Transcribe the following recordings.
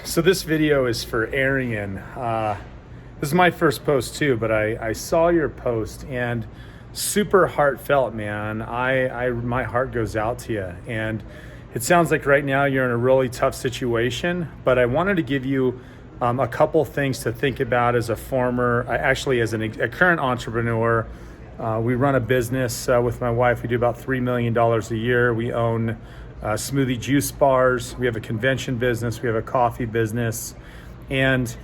So this video is for Arien. This is my first post too, but I saw your post and super heartfelt, man. My heart goes out to you. And it sounds like right now you're in a really tough situation, but I wanted to give you a couple things to think about as a a current entrepreneur. We run a business with my wife. We do about $3 million a year. We own smoothie juice bars. We have a convention business. We have a coffee business. And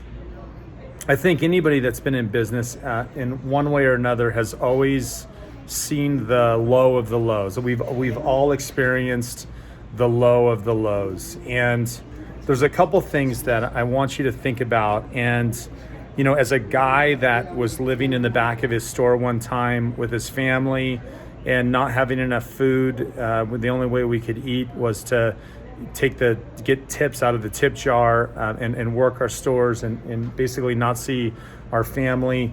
I think anybody that's been in business in one way or another has always seen the low of the lows. We've all experienced the low of the lows. And there's a couple things that I want you to think about. And, you know, as a guy that was living in the back of his store one time with his family and not having enough food, the only way we could eat was to get tips out of the tip jar and work our stores and basically not see our family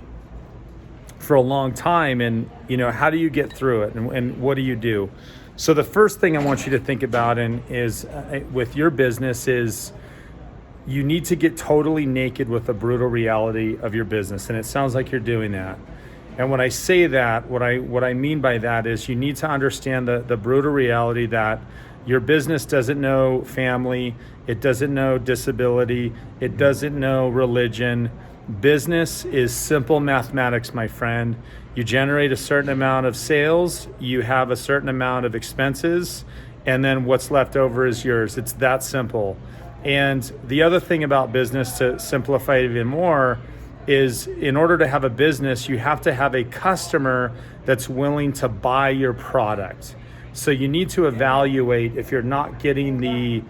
for a long time. And, you know, how do you get through it and what do you do? So the first thing I want you to think about is with your business is you need to get totally naked with the brutal reality of your business. And it sounds like you're doing that. And when I say that, what I mean by that is you need to understand the brutal reality that your business doesn't know family, it doesn't know disability, it doesn't know religion. Business is simple mathematics, my friend. You generate a certain amount of sales, you have a certain amount of expenses, and then what's left over is yours. It's that simple. And the other thing about business, to simplify it even more, is in order to have a business, you have to have a customer that's willing to buy your product. So you need to evaluate if you're not getting the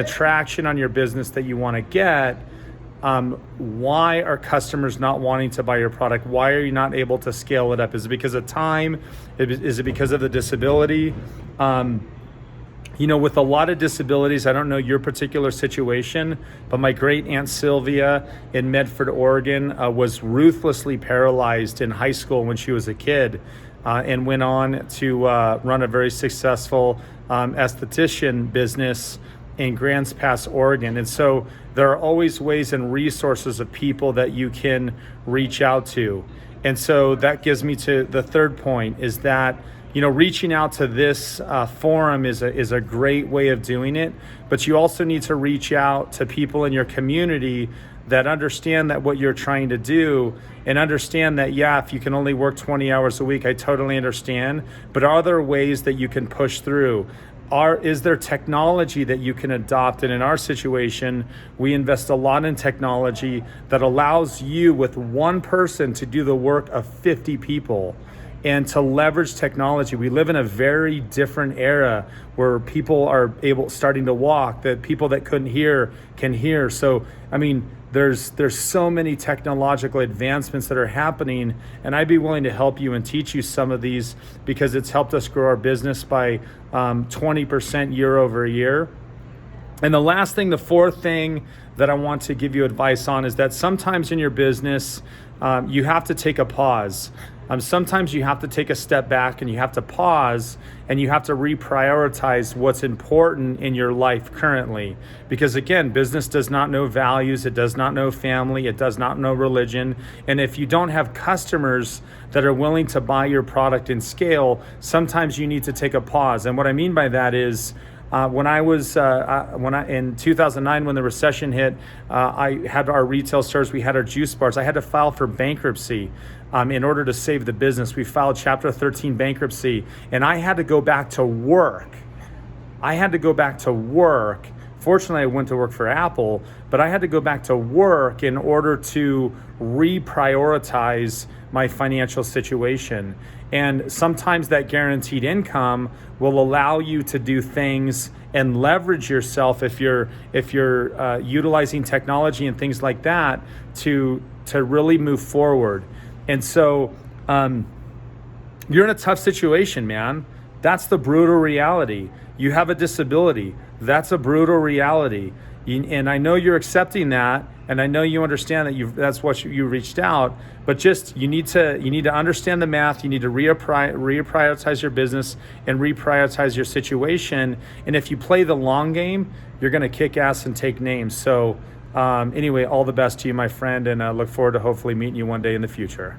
traction on your business that you want to get. Why are customers not wanting to buy your product? Why are you not able to scale it up? Is it because of time? Is it because of the disability? You know, with a lot of disabilities, I don't know your particular situation, but my great aunt Sylvia in Medford, Oregon, was ruthlessly paralyzed in high school when she was a kid, and went on to run a very successful esthetician business in Grants Pass, Oregon. And so there are always ways and resources of people that you can reach out to. And so that gives me to the third point, is that, you know, reaching out to this forum is a great way of doing it, but you also need to reach out to people in your community that understand that what you're trying to do, and understand that, yeah, if you can only work 20 hours a week, I totally understand, but are there ways that you can push through? Is there technology that you can adopt? And in our situation, we invest a lot in technology that allows you with one person to do the work of 50 people. And to leverage technology. We live in a very different era where people are starting to walk, that people that couldn't hear can hear. So, I mean, there's so many technological advancements that are happening, and I'd be willing to help you and teach you some of these because it's helped us grow our business by 20% year over year. And the fourth thing that I want to give you advice on is that sometimes in your business, you have to take a pause. Sometimes you have to take a step back and you have to pause and you have to reprioritize what's important in your life currently. Because again, business does not know values, it does not know family, it does not know religion. And if you don't have customers that are willing to buy your product in scale, sometimes you need to take a pause. And what I mean by that is, in 2009, when the recession hit, I had our retail stores, we had our juice bars. I had to file for bankruptcy in order to save the business. We filed Chapter 13 bankruptcy, and I had to go back to work. Fortunately, I went to work for Apple, but I had to go back to work in order to reprioritize my financial situation. And sometimes that guaranteed income will allow you to do things and leverage yourself if you're utilizing technology and things like that to really move forward. And so you're in a tough situation, man. That's the brutal reality. You have a disability. That's a brutal reality. And I know you're accepting that, and I know you understand that that's what you reached out, but just you need to understand the math. You need to reprioritize your business and reprioritize your situation. And if you play the long game, you're going to kick ass and take names. So anyway, all the best to you, my friend, and I look forward to hopefully meeting you one day in the future.